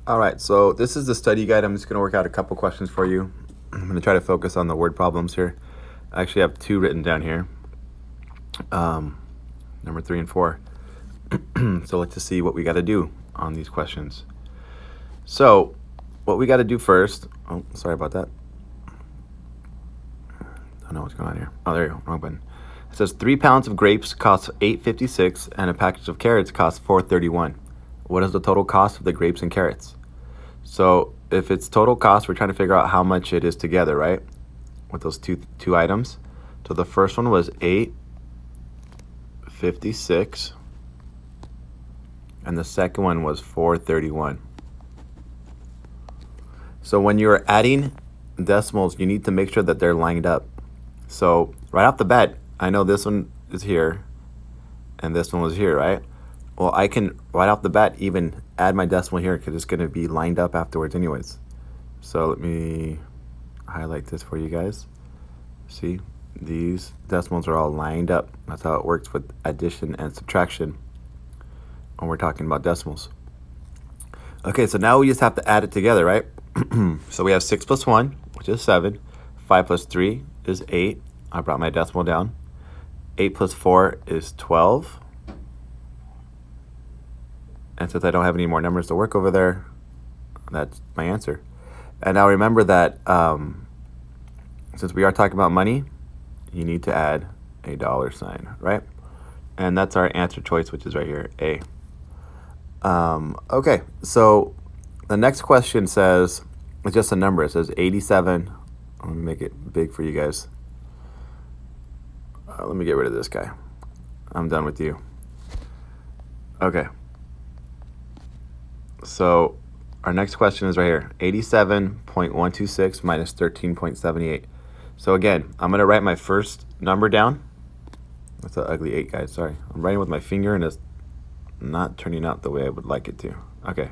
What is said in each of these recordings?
All right, so this is the study guide. I'm just going to work out a couple questions for you. I'm going to try to focus on the word problems here. I actually have two written down here, number 3 and 4. So let's just see what we got to do on these questions. So what we got to do first, oh, sorry about that. I don't know what's going on here. Oh, there you go, wrong button. It says 3 pounds of grapes cost $8.56 and a package of carrots costs $4.31. What is the total cost of the grapes and carrots? So if it's total cost, we're trying to figure out how much it is together, right? With those two items. So the first one was $8.56 and the second one was $4.31. So when you're adding decimals, you need to make sure that they're lined up. So right off the bat, I know this one is here and this one was here, right? Well, I can, right off the bat, even add my decimal here because it's going to be lined up afterwards anyways. So let me highlight this for you guys. See, these decimals are all lined up. That's how it works with addition and subtraction when we're talking about decimals. Okay, so now we just have to add it together, right? So we have 6 plus 1, which is 7. 5 plus 3 is 8. I brought my decimal down. 8 plus 4 is 12. And since I don't have any more numbers to work over there, that's my answer. And now remember that since we are talking about money, you need to add a dollar sign, right? And that's our answer choice, which is right here, A. Okay, so the next question says, it's just a number. It says 87. Let me make it big for you guys. Let me get rid of this guy. I'm done with you. Okay. So our next question is right here, 87.126 minus 13.78. So again, I'm going to write my first number down. That's an ugly 8, guys. Sorry. I'm writing with my finger and it's not turning out the way I would like it to. Okay.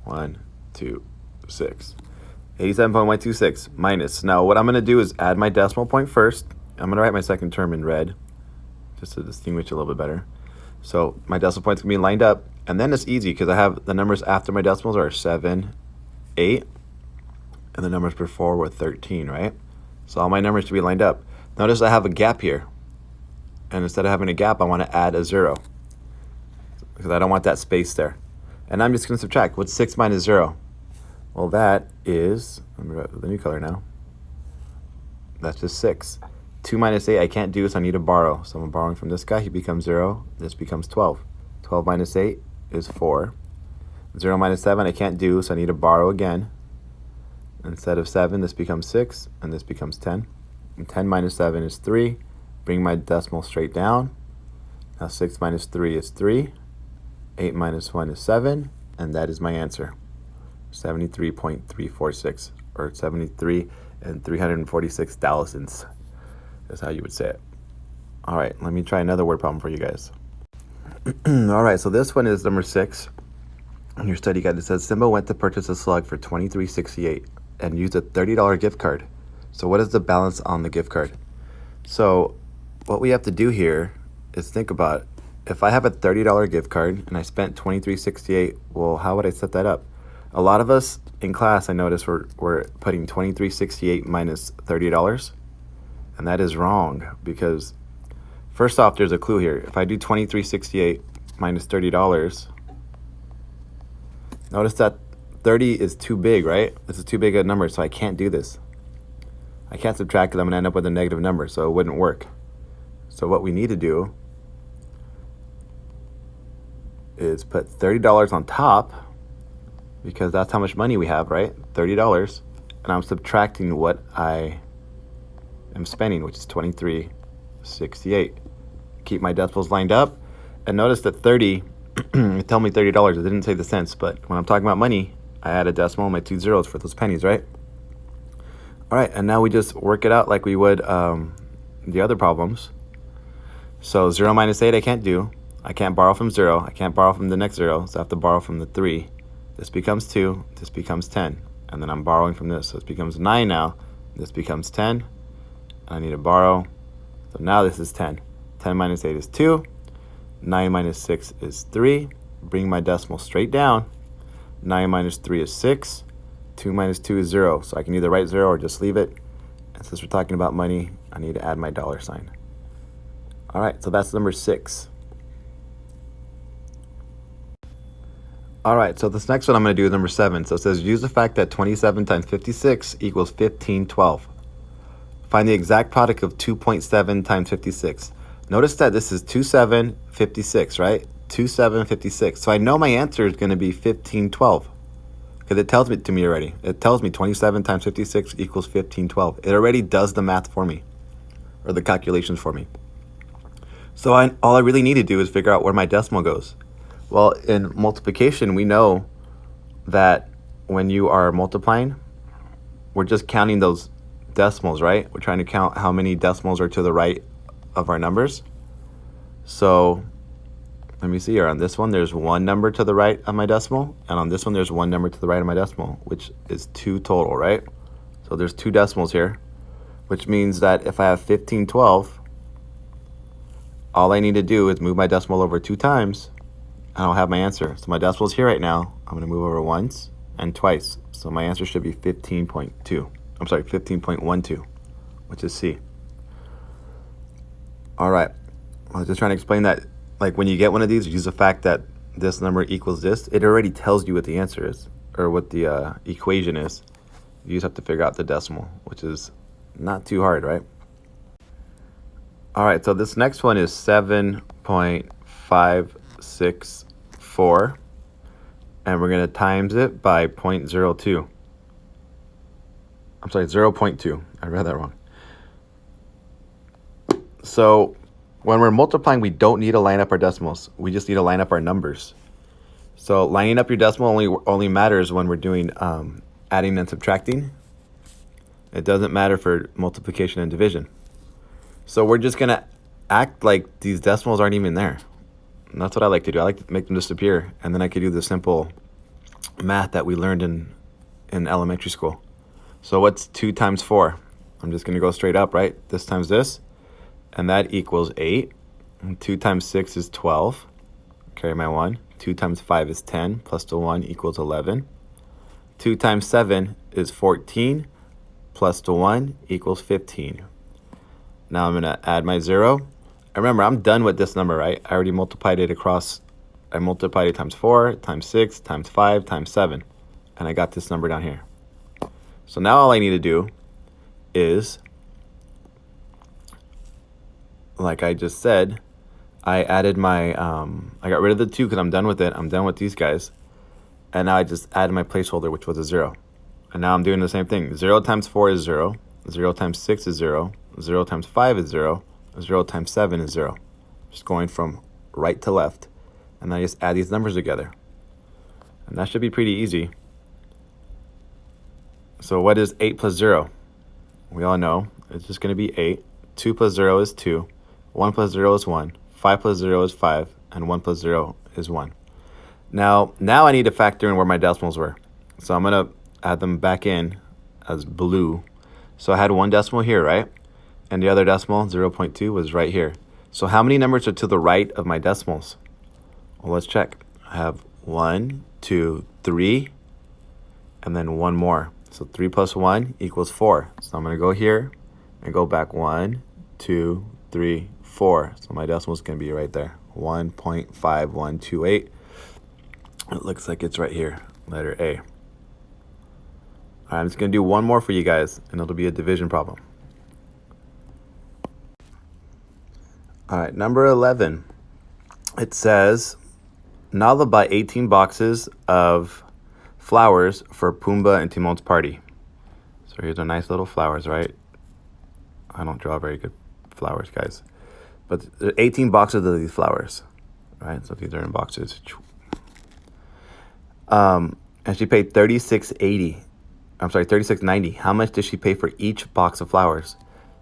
1, 2, 6. 87.126 minus. Now what I'm going to do is add my decimal point first. I'm going to write my second term in red just to distinguish a little bit better. So my decimal point's going to be lined up. And then it's easy because I have the numbers after my decimals are 7, 8, and the numbers before were 13, right? So all my numbers should be lined up. Notice I have a gap here. And instead of having a gap, I want to add a 0 because I don't want that space there. And I'm just going to subtract. What's 6 minus 0? Well, that is, I'm going to go the new color now. That's just 6. 2 minus 8 I can't do, so I need to borrow. So I'm borrowing from this guy. He becomes 0. This becomes 12. 12 minus 8 is 4. 0 minus 7 I can't do, so I need to borrow again. Instead of 7, this becomes 6, and this becomes 10. And 10 minus 7 is 3. Bring my decimal straight down. Now 6 minus 3 is 3. 8 minus 1 is 7, and that is my answer. 73.346, or 73 and 346 thousandths. That's how you would say it. All right, let me try another word problem for you guys. All right, so this one is number 6 on your study guide. It says Simba went to purchase a slug for $23.68 and used a $30 gift card. So what is the balance on the gift card? So what we have to do here is think about, if I have a $30 gift card and I spent $23.68, well, how would I set that up? A lot of us in class, I noticed, we're putting $23.68 minus $30, and that is wrong because first off, there's a clue here. If I do $23.68 minus $30, notice that 30 is too big, right? This is too big a number, so I can't do this. I can't subtract because I'm going to end up with a negative number, so it wouldn't work. So what we need to do is put $30 on top because that's how much money we have, right? $30. And I'm subtracting what I am spending, which is $23.68. Keep my decimals lined up. And notice that 30, tell me $30. It didn't say the cents, but when I'm talking about money, I add a decimal and my 2 zeros for those pennies, right? All right, and now we just work it out like we would the other problems. So 0 minus 8 I can't do. I can't borrow from 0. I can't borrow from the next 0, so I have to borrow from the 3. This becomes 2. This becomes 10. And then I'm borrowing from this, so it becomes 9 now. This becomes 10. I need to borrow. So now this is 10. 10 minus 8 is 2. 9 minus 6 is 3. Bring my decimal straight down. 9 minus 3 is 6. 2 minus 2 is 0. So I can either write 0 or just leave it. And since we're talking about money, I need to add my dollar sign. All right, so that's number 6. All right, so this next one I'm going to do is number 7. So it says, use the fact that 27 times 56 equals 1512. Find the exact product of 2.7 times 56. Notice that this is 2756, right? 2756. So I know my answer is going to be 1512 because it tells me to me already. It tells me 27 times 56 equals 1512. It already does the math for me, or the calculations for me. So all I really need to do is figure out where my decimal goes. Well, in multiplication, we know that when you are multiplying, we're just counting those decimals, right? We're trying to count how many decimals are to the right of our numbers. So let me see here. On this one, there's one number to the right of my decimal, and on this one, there's one number to the right of my decimal, which is 2 total, right? So there's 2 decimals here, which means that if I have 1512, all I need to do is move my decimal over 2 times, and I'll have my answer. So my decimal's here right now. I'm going to move over once and twice. So my answer should be 15.2. I'm sorry, 15.12, which is C. All right. I was just trying to explain that, like, when you get one of these, use the fact that this number equals this. It already tells you what the answer is, or what the equation is. You just have to figure out the decimal, which is not too hard, right? All right, so this next one is 7.564, and we're going to times it by 0.02. I'm sorry, 0.2. I read that wrong. So when we're multiplying, we don't need to line up our decimals. We just need to line up our numbers. So lining up your decimal only matters when we're doing adding and subtracting. It doesn't matter for multiplication and division. So we're just going to act like these decimals aren't even there. And that's what I like to do. I like to make them disappear, and then I could do the simple math that we learned in elementary school. So what's 2 times 4? I'm just going to go straight up, right? This times this, and that equals 8. And 2 times 6 is 12. Carry my 1. 2 times 5 is 10, plus the 1 equals 11. 2 times 7 is 14, plus the 1 equals 15. Now I'm going to add my 0. And remember, I'm done with this number, right? I already multiplied it across. I multiplied it times 4, times 6, times 5, times 7. And I got this number down here. So now all I need to do is, like I just said, I added my, I got rid of the 2 because I'm done with it. I'm done with these guys. And now I just added my placeholder, which was a 0. And now I'm doing the same thing. 0 times 4 is 0. 0 times 6 is 0. 0 times 5 is 0. 0 times 7 is 0. Just going from right to left. And I just add these numbers together. And that should be pretty easy. So what is 8 plus 0? We all know it's just going to be 8. 2 plus 0 is 2. 1 plus 0 is 1. 5 plus 0 is 5. And 1 plus 0 is 1. Now I need to factor in where my decimals were. So I'm going to add them back in as blue. So I had one decimal here, right? And the other decimal, 0.2, was right here. So how many numbers are to the right of my decimals? Well, let's check. I have 1, 2, 3, and then one more. So 3 plus 1 equals 4. So I'm going to go here and go back 1, 2, 3, 4. So my decimal is going to be right there, 1.5128. It looks like it's right here, letter A. All right, I'm just going to do one more for you guys, and it'll be a division problem. All right, number 11. It says, Nala buy 18 boxes of flowers for Pumbaa and Timon's party. So here's our nice little flowers, right? I don't draw very good flowers, guys. But there are 18 boxes of these flowers, right? So these are in boxes. And she paid $36.90. How much did she pay for each box of flowers?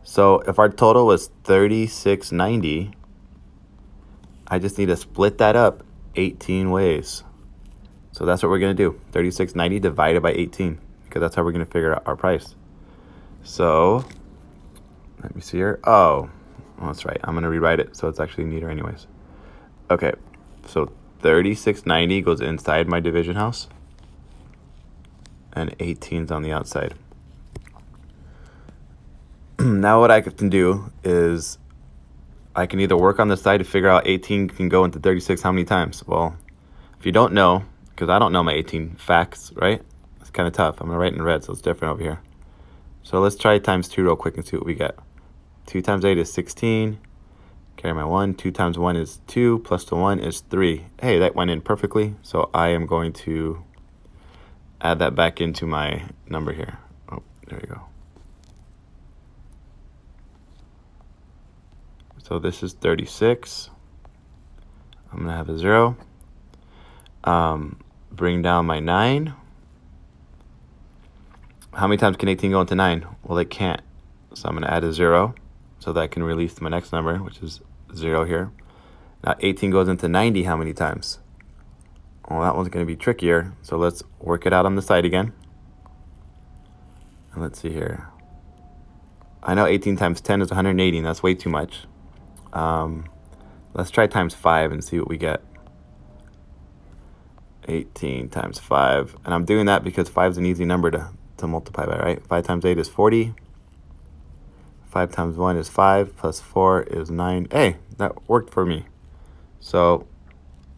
So if our total was $36.90, I just need to split that up 18 ways. So that's what we're going to do. $36.90 divided by 18, because that's how we're going to figure out our price. So let me see here. Oh, that's right. I'm going to rewrite it so it's actually neater anyways. Okay, so $36.90 goes inside my division house. and 18's on the outside. Now what I can do is I can either work on the side to figure out 18 can go into 36 how many times. Well, if you don't know, because I don't know my 18 facts, right? It's kind of tough. I'm going to write in red, so it's different over here. So let's try times 2 real quick and see what we get. 2 times 8 is 16. Carry my 1. 2 times 1 is 2, plus the 1 is 3. Hey, that went in perfectly. So I am going to add that back into my number here. Oh, there we go. So this is 36. I'm going to have a 0. Bring down my 9. How many times can 18 go into 9? Well, it can't. So I'm going to add a 0 so that I can release my next number, which is 0 here. Now 18 goes into 90 how many times? Well, that one's going to be trickier. So let's work it out on the side again. And let's see here. I know 18 times 10 is 180, and that's way too much. Let's try times 5 and see what we get. 18 times 5. And I'm doing that because 5 is an easy number to multiply by, right? 5 times 8 is 40. 5 times 1 is 5, plus 4 is 9. Hey, that worked for me. So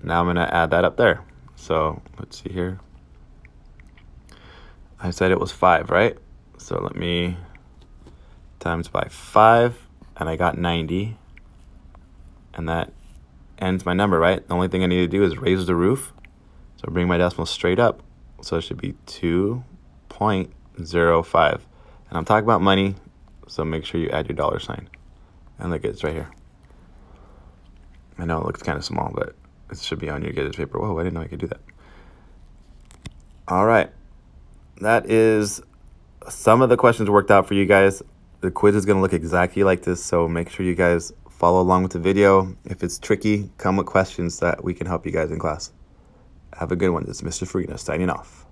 now I'm going to add that up there. So let's see here. I said it was 5, right? So let me times by 5, and I got 90. And that ends my number, right? The only thing I need to do is raise the roof. So bring my decimal straight up. So it should be 2.05. And I'm talking about money, so make sure you add your dollar sign. And look, it's right here. I know it looks kind of small, but it should be on your guys' paper. Whoa, I didn't know I could do that. All right. That is some of the questions worked out for you guys. The quiz is going to look exactly like this, so make sure you guys follow along with the video. If it's tricky, come with questions that we can help you guys in class. Have a good one. This is Mr. Farina signing off.